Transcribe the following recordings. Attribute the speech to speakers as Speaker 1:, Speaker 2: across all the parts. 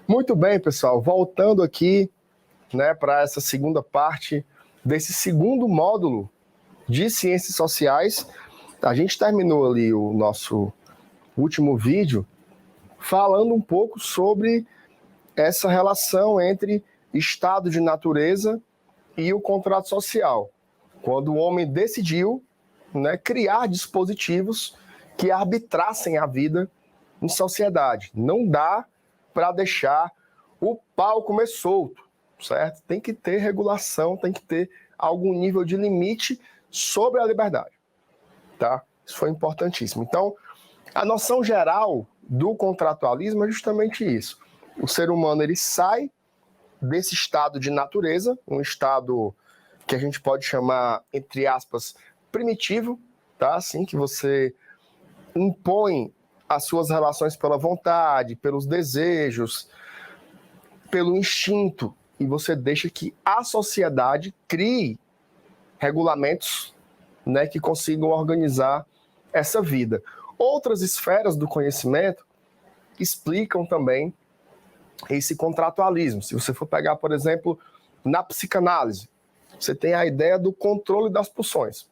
Speaker 1: Muito bem, pessoal. Voltando aqui, né, para essa segunda parte desse segundo módulo de Ciências Sociais. A gente terminou ali o nosso último vídeo falando um pouco sobre essa relação entre estado de natureza e o contrato social. Quando o homem decidiu, né, criar dispositivos que arbitrassem a vida em sociedade. Não dá para deixar o pau comer solto, certo? Tem que ter regulação, tem que ter algum nível de limite sobre a liberdade, tá? Isso foi importantíssimo. Então, a noção geral do contratualismo é justamente isso. O ser humano, ele sai desse estado de natureza, um estado que a gente pode chamar, entre aspas, primitivo, tá? Assim que você impõe as suas relações pela vontade, pelos desejos, pelo instinto, e você deixa que a sociedade crie regulamentos, né, que consigam organizar essa vida. Outras esferas do conhecimento explicam também esse contratualismo. Se você for pegar, por exemplo, na psicanálise, você tem a ideia do controle das pulsões.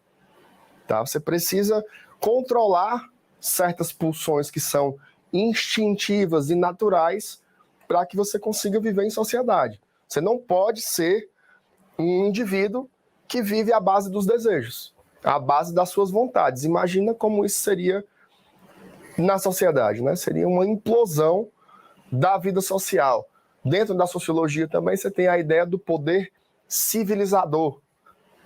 Speaker 1: Tá? Você precisa controlar certas pulsões que são instintivas e naturais para que você consiga viver em sociedade. Você não pode ser um indivíduo que vive à base dos desejos, à base das suas vontades. Imagina como isso seria na sociedade, né? Seria uma implosão da vida social. Dentro da sociologia também você tem a ideia do poder civilizador,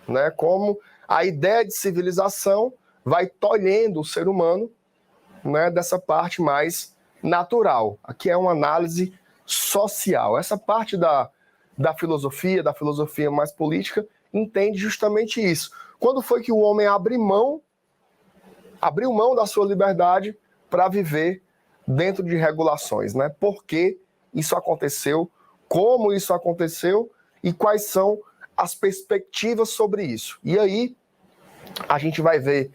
Speaker 1: né? Como a ideia de civilização vai tolhendo o ser humano, né, dessa parte mais natural. Aqui é uma análise social. Essa parte da filosofia mais política, entende justamente isso. Quando foi que o homem abriu mão da sua liberdade para viver dentro de regulações, né? Por que isso aconteceu, como isso aconteceu e quais são as perspectivas sobre isso. E aí, a gente vai ver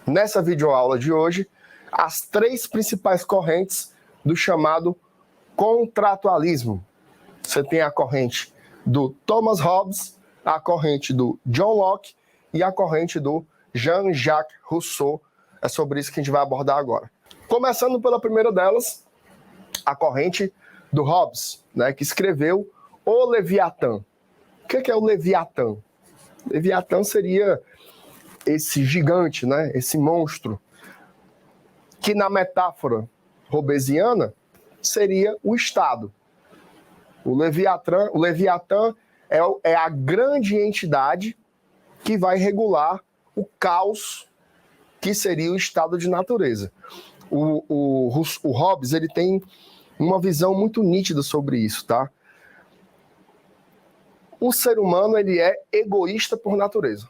Speaker 1: nessa videoaula de hoje as três principais correntes do chamado contratualismo. Você tem a corrente do Thomas Hobbes, a corrente do John Locke e a corrente do Jean-Jacques Rousseau. É sobre isso que a gente vai abordar agora. Começando pela primeira delas, a corrente do Hobbes, né, que escreveu O Leviatã. O que é o Leviatã? Leviatã seria esse gigante, né, esse monstro, que na metáfora hobbesiana seria o Estado. O Leviatã é a grande entidade que vai regular o caos que seria o estado de natureza. O Hobbes, ele tem uma visão muito nítida sobre isso, tá? O ser humano, ele é egoísta por natureza,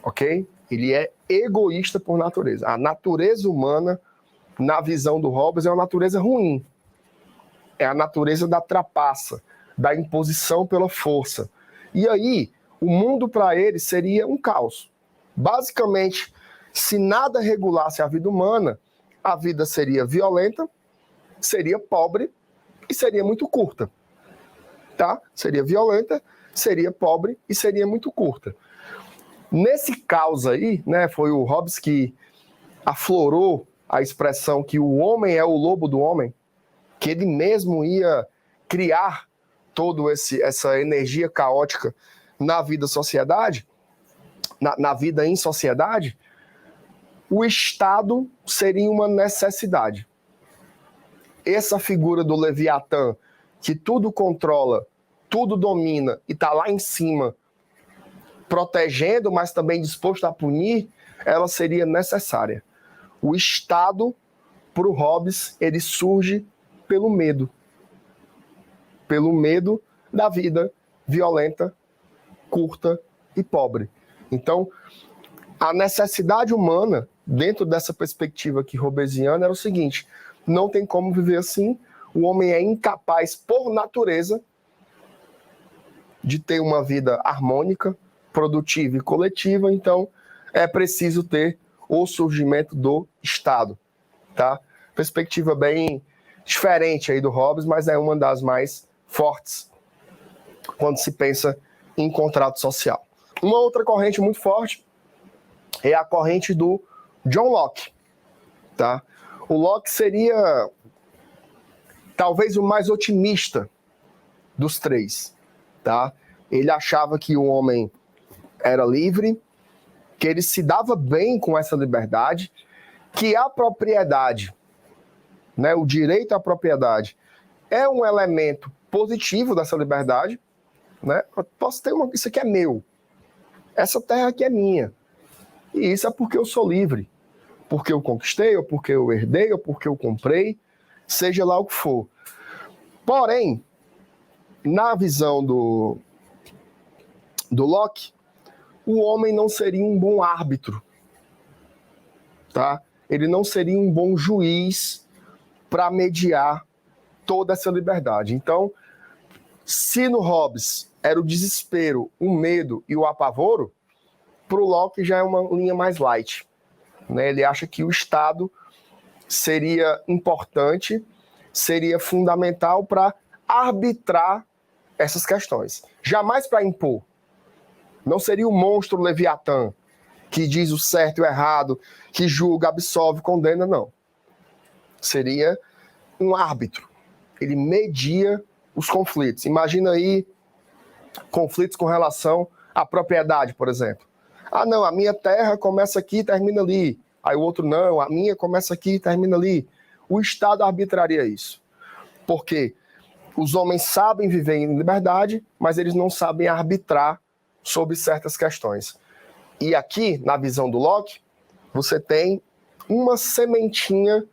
Speaker 1: ok? Ele é egoísta por natureza. A natureza humana, na visão do Hobbes, é uma natureza ruim. É a natureza da trapaça, da imposição pela força. E aí, o mundo para ele seria um caos. Basicamente, se nada regulasse a vida humana, a vida seria violenta, seria pobre e seria muito curta. Tá? Seria violenta, seria pobre e seria muito curta. Nesse caos aí, né, foi o Hobbes que aflorou a expressão que o homem é o lobo do homem, que ele mesmo ia criar toda essa energia caótica na vida sociedade, na vida em sociedade. O Estado seria uma necessidade. Essa figura do Leviatã, que tudo controla, tudo domina e está lá em cima, protegendo, mas também disposto a punir, ela seria necessária. O Estado, para o Hobbes, ele surge pelo medo. Pelo medo da vida violenta, curta e pobre. Então, a necessidade humana, dentro dessa perspectiva aqui hobbesiana, era o seguinte: não tem como viver assim, o homem é incapaz, por natureza, de ter uma vida harmônica, produtiva e coletiva, então é preciso ter o surgimento do Estado. Tá? Perspectiva bem diferente aí do Hobbes, mas é uma das mais fortes quando se pensa em contrato social. Uma outra corrente muito forte é a corrente do John Locke, tá? O Locke seria talvez o mais otimista dos três, tá? Ele achava que o homem era livre, que ele se dava bem com essa liberdade, que a propriedade, né, o direito à propriedade, é um elemento positivo dessa liberdade, né? Eu posso ter isso aqui é meu, essa terra aqui é minha, e isso é porque eu sou livre, porque eu conquistei, ou porque eu herdei, ou porque eu comprei, seja lá o que for. Porém, na visão do Locke, o homem não seria um bom árbitro, tá? Ele não seria um bom juiz para mediar toda essa liberdade. Então, se no Hobbes era o desespero, o medo e o apavoro, para o Locke já é uma linha mais light, né? Ele acha que o Estado seria importante, seria fundamental para arbitrar essas questões. Jamais para impor. Não seria o monstro Leviatã, que diz o certo e o errado, que julga, absolve, condena, não. Seria um árbitro. Ele media os conflitos. Imagina aí conflitos com relação à propriedade, por exemplo. Ah, não, a minha terra começa aqui e termina ali. Aí o outro, não, a minha começa aqui e termina ali. O Estado arbitraria isso. Porque os homens sabem viver em liberdade, mas eles não sabem arbitrar sobre certas questões. E aqui, na visão do Locke, você tem uma sementinha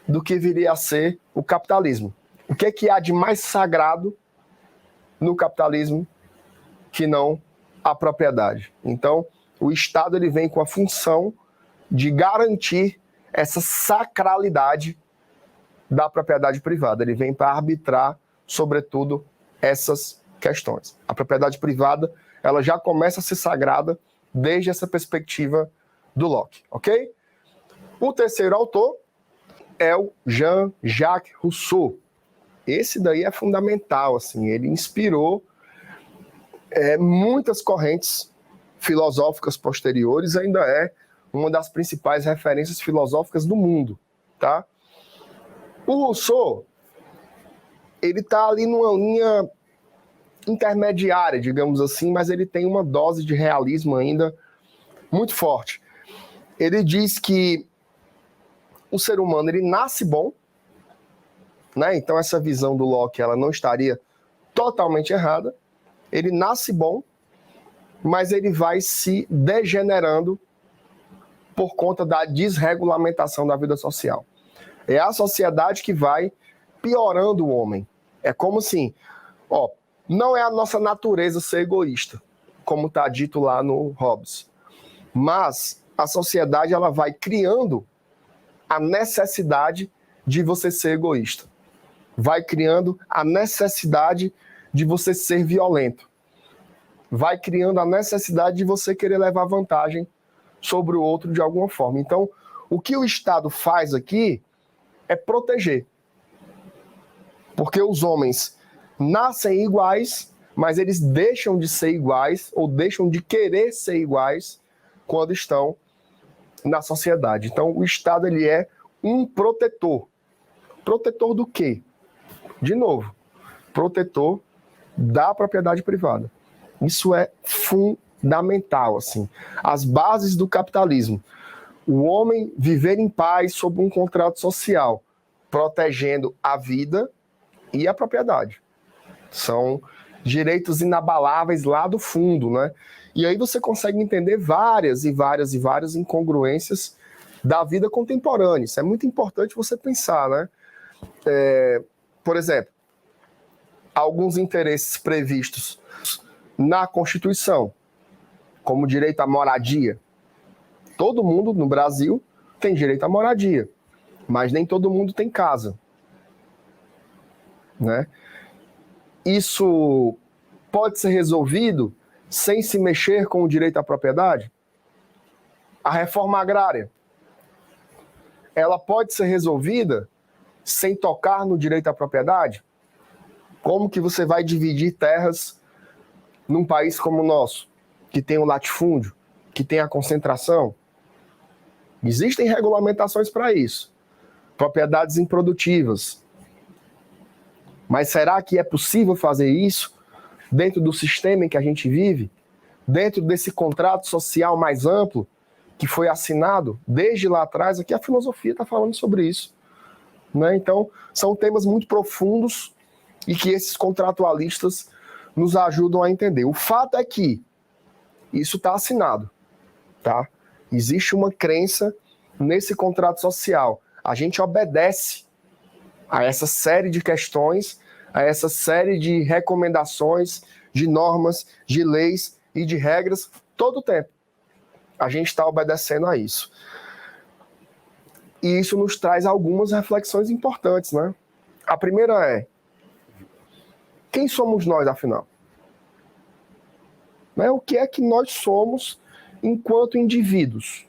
Speaker 1: do que viria a ser o capitalismo. O que é que há de mais sagrado no capitalismo que não a propriedade? Então, o Estado ele vem com a função de garantir essa sacralidade da propriedade privada. Ele vem para arbitrar, sobretudo, essas questões. A propriedade privada ela já começa a ser sagrada desde essa perspectiva do Locke, ok? O terceiro autor é o Jean-Jacques Rousseau. Esse daí é fundamental, assim, ele inspirou muitas correntes filosóficas posteriores, ainda é uma das principais referências filosóficas do mundo, tá? O Rousseau, ele está ali numa linha intermediária, digamos assim, mas ele tem uma dose de realismo ainda muito forte. Ele diz que o ser humano ele nasce bom, né? Então essa visão do Locke ela não estaria totalmente errada. Ele nasce bom, mas ele vai se degenerando por conta da desregulamentação da vida social. É a sociedade que vai piorando o homem. É como assim, não é a nossa natureza ser egoísta, como está dito lá no Hobbes. Mas a sociedade ela vai criando a necessidade de você ser egoísta. Vai criando a necessidade de você ser violento. Vai criando a necessidade de você querer levar vantagem sobre o outro de alguma forma. Então, o que o Estado faz aqui é proteger. Porque os homens nascem iguais, mas eles deixam de ser iguais ou deixam de querer ser iguais quando estão na sociedade. Então, o Estado ele é um protetor. Protetor do quê? De novo, protetor da propriedade privada. Isso é fundamental, assim. As bases do capitalismo. O homem viver em paz sob um contrato social, protegendo a vida e a propriedade. São direitos inabaláveis lá do fundo, né? E aí você consegue entender várias incongruências da vida contemporânea. Isso é muito importante você pensar, né? Por exemplo, alguns interesses previstos na Constituição, como direito à moradia. Todo mundo no Brasil tem direito à moradia, mas nem todo mundo tem casa, né? Isso pode ser resolvido sem se mexer com o direito à propriedade? A reforma agrária, ela pode ser resolvida sem tocar no direito à propriedade? Como que você vai dividir terras num país como o nosso, que tem o latifúndio, que tem a concentração? Existem regulamentações para isso. Propriedades improdutivas. Mas será que é possível fazer isso dentro do sistema em que a gente vive? Dentro desse contrato social mais amplo que foi assinado desde lá atrás? Aqui a filosofia está falando sobre isso, né? Então, são temas muito profundos e que esses contratualistas nos ajudam a entender. O fato é que isso está assinado, tá? Existe uma crença nesse contrato social. A gente obedece a essa série de questões, a essa série de recomendações, de normas, de leis e de regras todo o tempo. A gente está obedecendo a isso. E isso nos traz algumas reflexões importantes, né? A primeira é: quem somos nós, afinal? Né? O que é que nós somos enquanto indivíduos?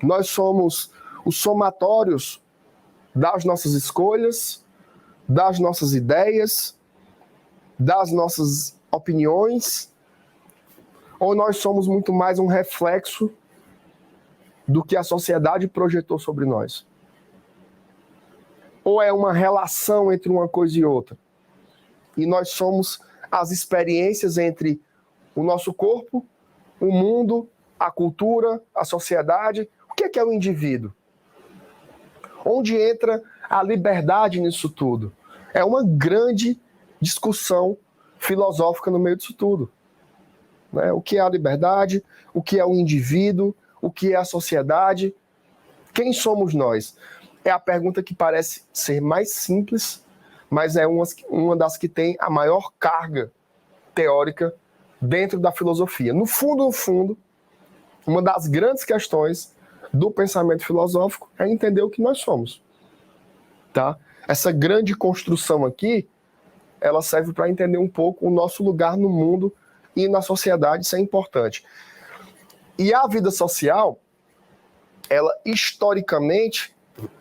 Speaker 1: Nós somos os somatórios das nossas escolhas, das nossas ideias, das nossas opiniões, ou nós somos muito mais um reflexo do que a sociedade projetou sobre nós? Ou é uma relação entre uma coisa e outra? E nós somos as experiências entre o nosso corpo, o mundo, a cultura, a sociedade. O que é o indivíduo? Onde entra a liberdade nisso tudo? É uma grande discussão filosófica no meio disso tudo, né? O que é a liberdade? O que é o indivíduo? O que é a sociedade? Quem somos nós? É a pergunta que parece ser mais simples, mas é uma das que tem a maior carga teórica dentro da filosofia. No fundo, uma das grandes questões do pensamento filosófico é entender o que nós somos, tá? Essa grande construção aqui, ela serve para entender um pouco o nosso lugar no mundo e na sociedade. Isso é importante. E a vida social, ela historicamente,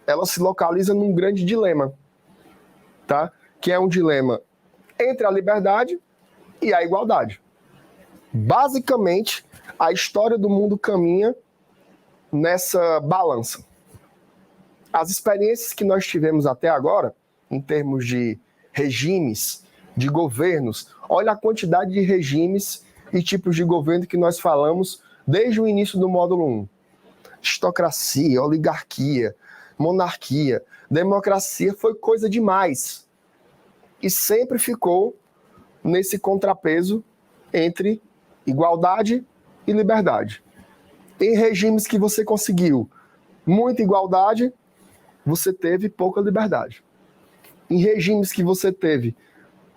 Speaker 1: ela se localiza num grande dilema, tá? Que é um dilema entre a liberdade e a igualdade. Basicamente, a história do mundo caminha nessa balança. As experiências que nós tivemos até agora, em termos de regimes, de governos, olha a quantidade de regimes e tipos de governo que nós falamos desde o início do módulo 1. Aristocracia, oligarquia, monarquia, democracia, foi coisa demais. E sempre ficou nesse contrapeso entre igualdade e liberdade. Em regimes que você conseguiu muita igualdade, você teve pouca liberdade. Em regimes que você teve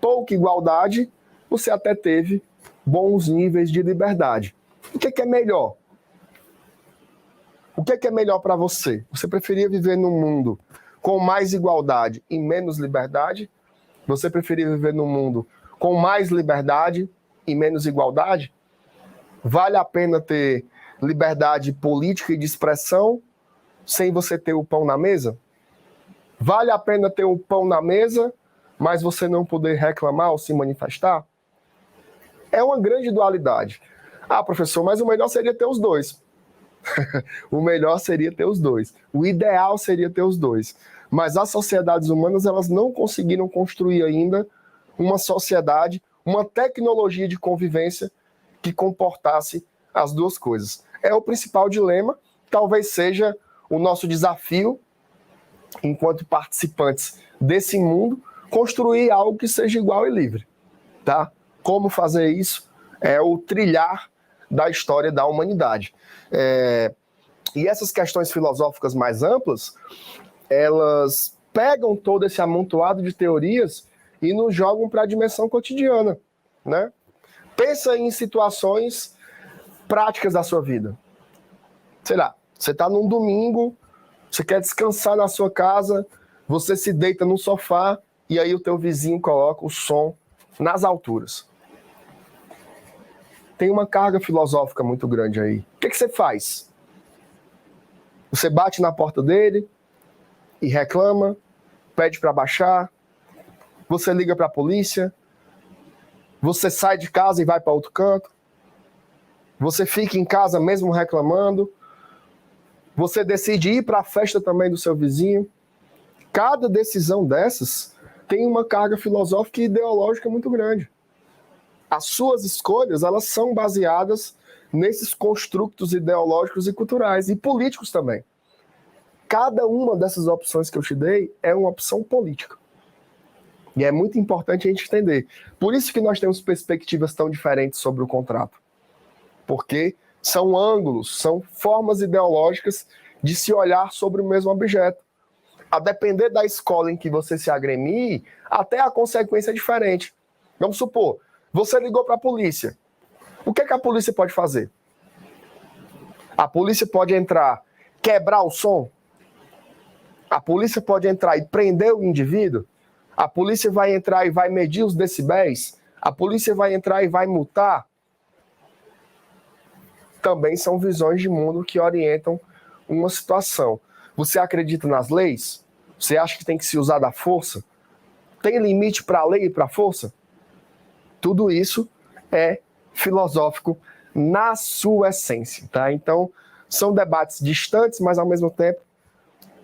Speaker 1: pouca igualdade, você até teve bons níveis de liberdade. O que é melhor? O que é melhor para você? Você preferia viver num mundo com mais igualdade e menos liberdade? Você preferia viver num mundo com mais liberdade e menos igualdade? Vale a pena ter liberdade política e de expressão sem você ter o pão na mesa? Vale a pena ter o pão na mesa, mas você não poder reclamar ou se manifestar? É uma grande dualidade. Ah, professor, mas o melhor seria ter os dois. O melhor seria ter os dois. O ideal seria ter os dois. Mas as sociedades humanas, elas não conseguiram construir ainda uma sociedade, uma tecnologia de convivência que comportasse as duas coisas. É o principal dilema, talvez seja o nosso desafio, enquanto participantes desse mundo, construir algo que seja igual e livre, tá? Como fazer isso? É o trilhar da história da humanidade. E essas questões filosóficas mais amplas, elas pegam todo esse amontoado de teorias e nos jogam para a dimensão cotidiana, né? Pensa em situações práticas da sua vida. Sei lá, você está num domingo, você quer descansar na sua casa, você se deita no sofá e aí o teu vizinho coloca o som nas alturas. Tem uma carga filosófica muito grande aí. O que você faz? Você bate na porta dele, e reclama, pede para baixar, você liga para a polícia, você sai de casa e vai para outro canto, você fica em casa mesmo reclamando, você decide ir para a festa também do seu vizinho. Cada decisão dessas tem uma carga filosófica e ideológica muito grande. As suas escolhas, elas são baseadas nesses construtos ideológicos e culturais, e políticos também. Cada uma dessas opções que eu te dei é uma opção política. E é muito importante a gente entender. Por isso que nós temos perspectivas tão diferentes sobre o contrato. Porque são ângulos, são formas ideológicas de se olhar sobre o mesmo objeto. A depender da escola em que você se agremie, até a consequência é diferente. Vamos supor, você ligou para a polícia. O que é que a polícia pode fazer? A polícia pode entrar, quebrar o som? A polícia pode entrar e prender o indivíduo? A polícia vai entrar e vai medir os decibéis? A polícia vai entrar e vai multar? Também são visões de mundo que orientam uma situação. Você acredita nas leis? Você acha que tem que se usar da força? Tem limite para a lei e para a força? Tudo isso é filosófico na sua essência, tá? Então, são debates distantes, mas ao mesmo tempo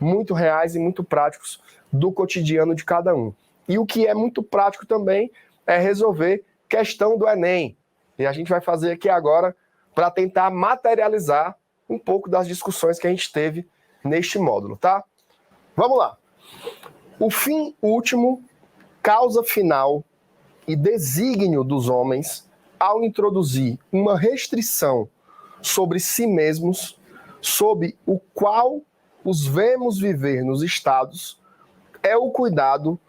Speaker 1: muito reais e muito práticos do cotidiano de cada um. E o que é muito prático também é resolver questão do Enem. E a gente vai fazer aqui agora para tentar materializar um pouco das discussões que a gente teve neste módulo, tá? Vamos lá. O fim último, causa final e desígnio dos homens ao introduzir uma restrição sobre si mesmos, sob o qual os vemos viver nos estados, é o cuidado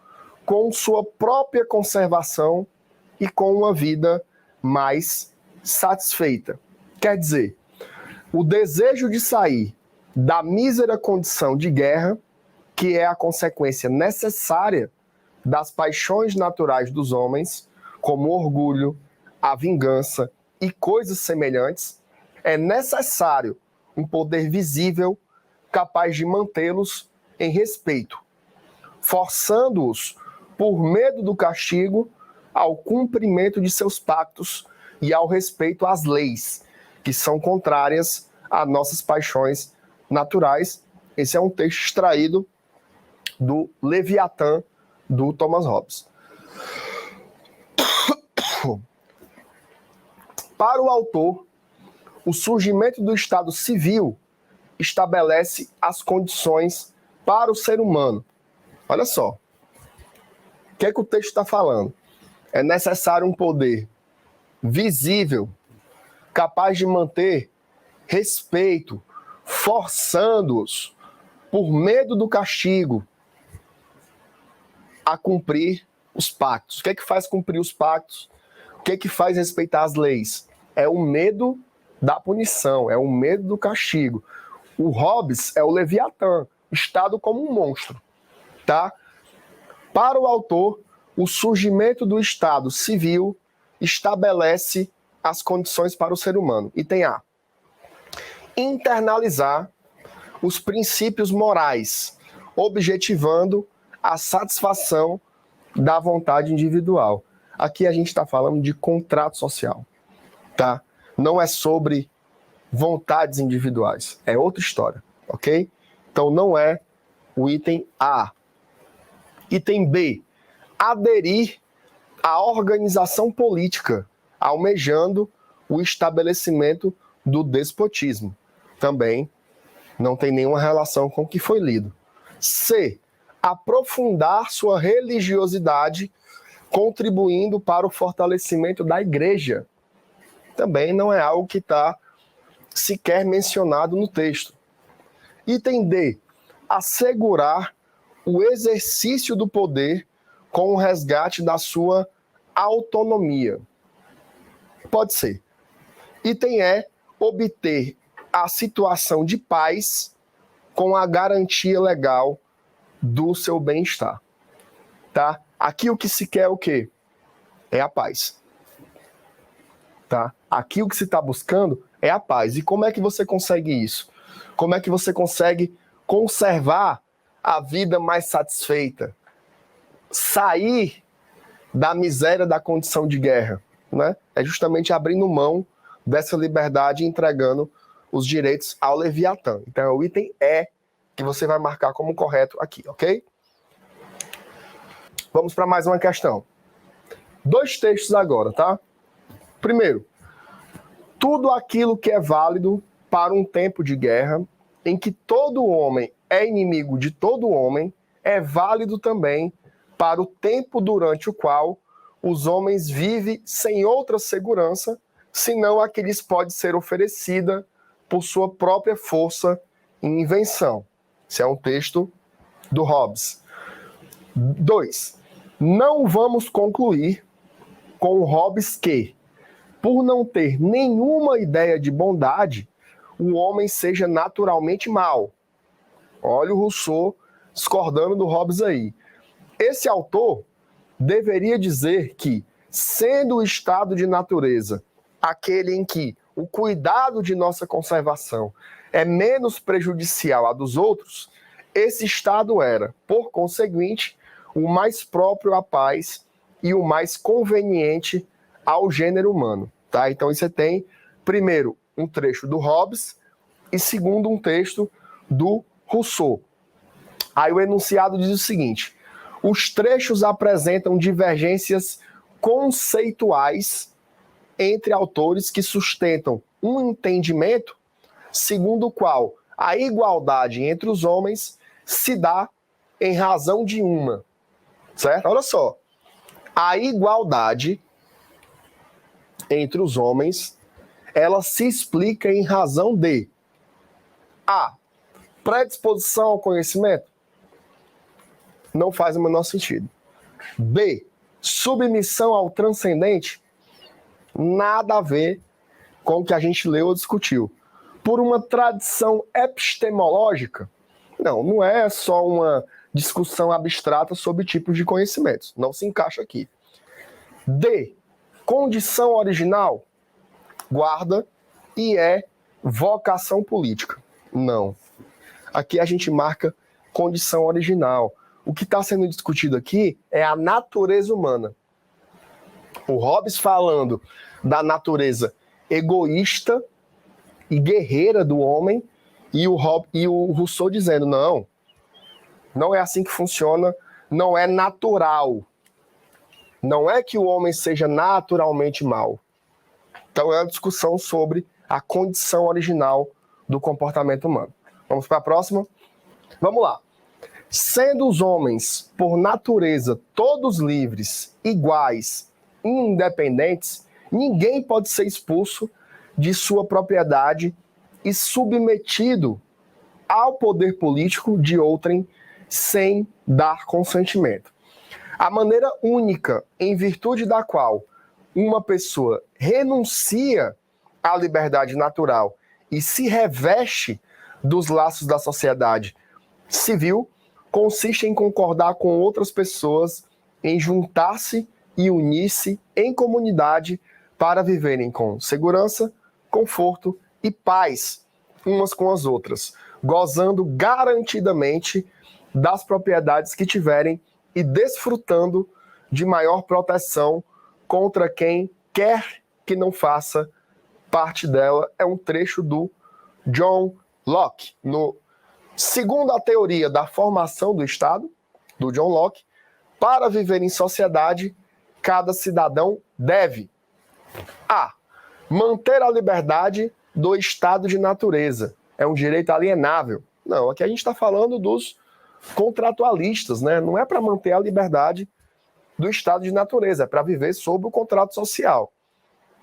Speaker 1: com sua própria conservação e com uma vida mais satisfeita. Quer dizer, o desejo de sair da mísera condição de guerra, que é a consequência necessária das paixões naturais dos homens, como o orgulho, a vingança e coisas semelhantes, é necessário um poder visível capaz de mantê-los em respeito, forçando-os, por medo do castigo, ao cumprimento de seus pactos e ao respeito às leis, que são contrárias às nossas paixões naturais. Esse é um texto extraído do Leviatã, do Thomas Hobbes. Para o autor, o surgimento do Estado civil estabelece as condições para o ser humano. Olha só, o que é que o texto está falando? É necessário um poder visível, capaz de manter respeito, forçando-os, por medo do castigo, a cumprir os pactos. O que é que faz cumprir os pactos? O que é que faz respeitar as leis? É o medo da punição, é o medo do castigo. O Hobbes é o Leviatã, Estado como um monstro, tá? Para o autor, o surgimento do Estado civil estabelece as condições para o ser humano. Item A. Internalizar os princípios morais, objetivando a satisfação da vontade individual. Aqui a gente está falando de contrato social, tá? Não é sobre vontades individuais, é outra história, ok? Então não é o item A. Item B. Aderir à organização política, almejando o estabelecimento do despotismo. Também não tem nenhuma relação com o que foi lido. C. Aprofundar sua religiosidade, contribuindo para o fortalecimento da igreja. Também não é algo que está sequer mencionado no texto. Item D. Assegurar o exercício do poder com o resgate da sua autonomia. Pode ser. Item E. Obter a situação de paz com a garantia legal do seu bem-estar. Tá? Aqui o que se quer é o quê? É a paz. Tá? Aqui o que se está buscando é a paz. E como é que você consegue isso? Como é que você consegue conservar a vida mais satisfeita, sair da miséria da condição de guerra, né? É justamente abrindo mão dessa liberdade e entregando os direitos ao Leviatã. Então é o item E que você vai marcar como correto aqui, ok? Vamos para mais uma questão. 2 textos agora, tá? Primeiro, tudo aquilo que é válido para um tempo de guerra, em que todo homem é inimigo de todo homem, é válido também para o tempo durante o qual os homens vivem sem outra segurança, senão a que lhes pode ser oferecida por sua própria força e invenção. Esse é um texto do Hobbes. 2. Não vamos concluir com o Hobbes que, por não ter nenhuma ideia de bondade, o homem seja naturalmente mau. Olha o Rousseau discordando do Hobbes aí. Esse autor deveria dizer que, sendo o estado de natureza aquele em que o cuidado de nossa conservação é menos prejudicial a dos outros, esse estado era, por conseguinte, o mais próprio à paz e o mais conveniente ao gênero humano. Tá? Então você tem, primeiro, um trecho do Hobbes e, segundo, um texto do Rousseau. Aí o enunciado diz o seguinte: os trechos apresentam divergências conceituais entre autores que sustentam um entendimento segundo o qual a igualdade entre os homens se dá em razão de uma. Certo? Olha só. A igualdade entre os homens, ela se explica em razão de A. Predisposição ao conhecimento? Não faz o menor sentido. B. Submissão ao transcendente? Nada a ver com o que a gente leu ou discutiu. Por uma tradição epistemológica? Não é só uma discussão abstrata sobre tipos de conhecimentos. Não se encaixa aqui. D. Condição original? Guarda. E é vocação política? Não. Aqui a gente marca condição original. O que está sendo discutido aqui é a natureza humana. O Hobbes falando da natureza egoísta e guerreira do homem, e o Rousseau dizendo, não é assim que funciona, não é natural. Não é que o homem seja naturalmente mau. Então é uma discussão sobre a condição original do comportamento humano. Vamos para a próxima? Vamos lá. Sendo os homens, por natureza, todos livres, iguais e independentes, ninguém pode ser expulso de sua propriedade e submetido ao poder político de outrem sem dar consentimento. A maneira única em virtude da qual uma pessoa renuncia à liberdade natural e se reveste dos laços da sociedade civil consiste em concordar com outras pessoas, em juntar-se e unir-se em comunidade para viverem com segurança, conforto e paz umas com as outras, gozando garantidamente das propriedades que tiverem e desfrutando de maior proteção contra quem quer que não faça parte dela. É um trecho do John Locke. Segundo a teoria da formação do Estado, do John Locke, para viver em sociedade, cada cidadão deve A. Manter a liberdade do estado de natureza. É um direito alienável. Não, aqui a gente está falando dos contratualistas, né? Não é para manter a liberdade do estado de natureza, é para viver sob o contrato social.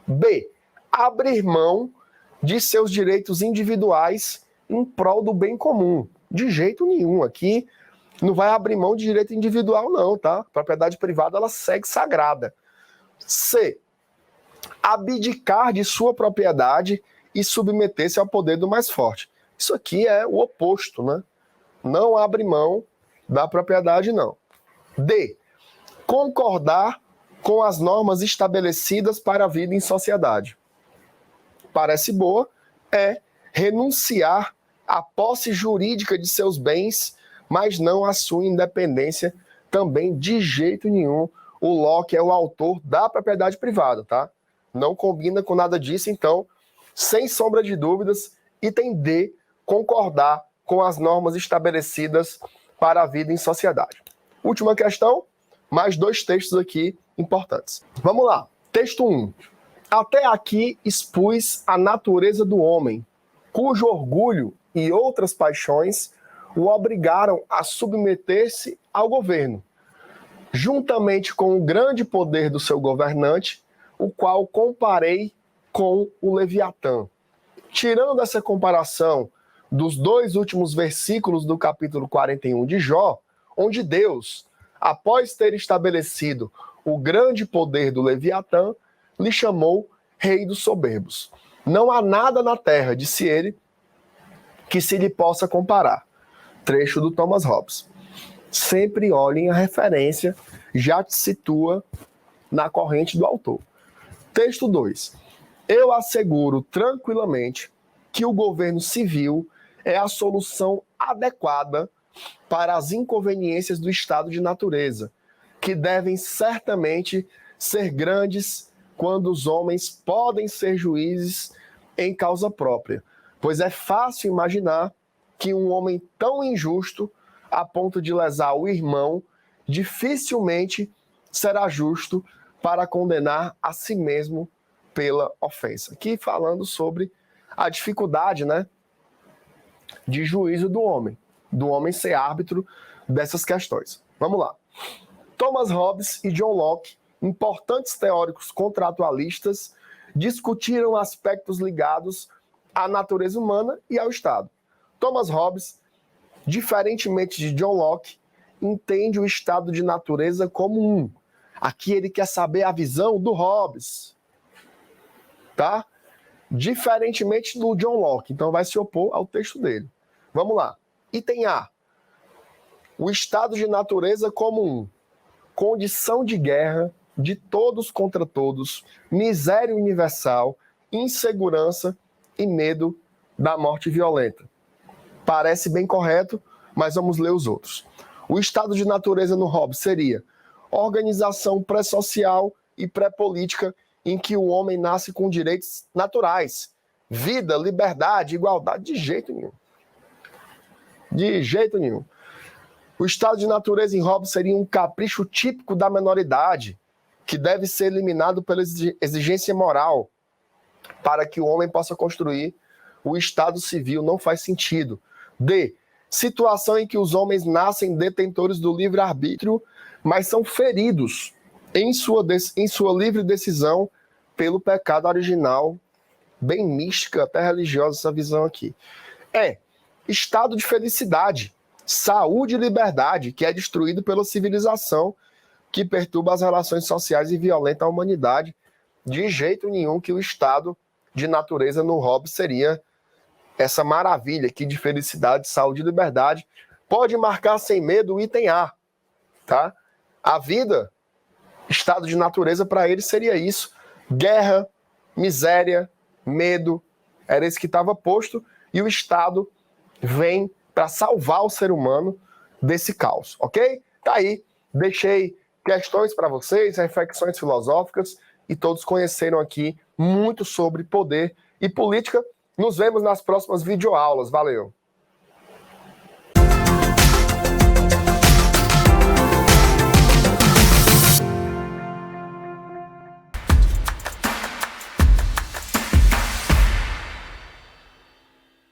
Speaker 1: B. Abrir mão de seus direitos individuais em prol do bem comum. De jeito nenhum. Aqui não vai abrir mão de direito individual, não, tá? A propriedade privada, ela segue sagrada. C. Abdicar de sua propriedade e submeter-se ao poder do mais forte. Isso aqui é o oposto, né? Não abre mão da propriedade, não. D. Concordar com as normas estabelecidas para a vida em sociedade. Parece boa, é renunciar à posse jurídica de seus bens mas não a sua independência também de jeito nenhum. O Locke é o autor da propriedade privada, tá? Não combina com nada disso, então, sem sombra de dúvidas, item D, concordar com as normas estabelecidas para a vida em sociedade. Última questão, mais 2 textos aqui importantes. Vamos lá. Texto 1. Até aqui expus a natureza do homem, cujo orgulho e outras paixões o obrigaram a submeter-se ao governo, juntamente com o grande poder do seu governante, o qual comparei com o Leviatã. Tirando essa comparação dos 2 últimos versículos do capítulo 41 de Jó, onde Deus, após ter estabelecido o grande poder do Leviatã, lhe chamou rei dos soberbos. Não há nada na terra, disse ele, que se lhe possa comparar. Trecho do Thomas Hobbes. Sempre olhem a referência, já te situa na corrente do autor. Texto 2. Eu asseguro tranquilamente que o governo civil é a solução adequada para as inconveniências do estado de natureza, que devem certamente ser grandes quando os homens podem ser juízes em causa própria, pois é fácil imaginar que um homem tão injusto, a ponto de lesar o irmão, dificilmente será justo para condenar a si mesmo pela ofensa. Aqui falando sobre a dificuldade, né, de juízo do homem ser árbitro dessas questões. Vamos lá. Thomas Hobbes e John Locke, importantes teóricos contratualistas, discutiram aspectos ligados à natureza humana e ao Estado. Thomas Hobbes, diferentemente de John Locke, entende o estado de natureza como um. Aqui ele quer saber a visão do Hobbes, tá? Diferentemente do John Locke, então vai se opor ao texto dele. Vamos lá. Item A. O estado de natureza como um. Condição de guerra de todos contra todos, miséria universal, insegurança e medo da morte violenta. Parece bem correto, mas vamos ler os outros. O estado de natureza no Hobbes seria organização pré-social e pré-política em que o homem nasce com direitos naturais, vida, liberdade, igualdade, de jeito nenhum. De jeito nenhum. O estado de natureza em Hobbes seria um capricho típico da menoridade, que deve ser eliminado pela exigência moral, para que o homem possa construir o estado civil. Não faz sentido. D. Situação em que os homens nascem detentores do livre-arbítrio, mas são feridos em sua livre decisão pelo pecado original. Bem mística, até religiosa essa visão aqui. É. Estado de felicidade, saúde e liberdade, que é destruído pela civilização, que perturba as relações sociais e violenta a humanidade. De jeito nenhum que o estado de natureza no Hobbes seria essa maravilha aqui de felicidade, saúde e liberdade. Pode marcar sem medo o item A, tá? A vida, estado de natureza para ele seria isso. Guerra, miséria, medo, era isso que estava posto, e o estado vem para salvar o ser humano desse caos, ok? Tá aí, deixei questões para vocês, reflexões filosóficas, e todos conheceram aqui muito sobre poder e política. Nos vemos nas próximas videoaulas. Valeu!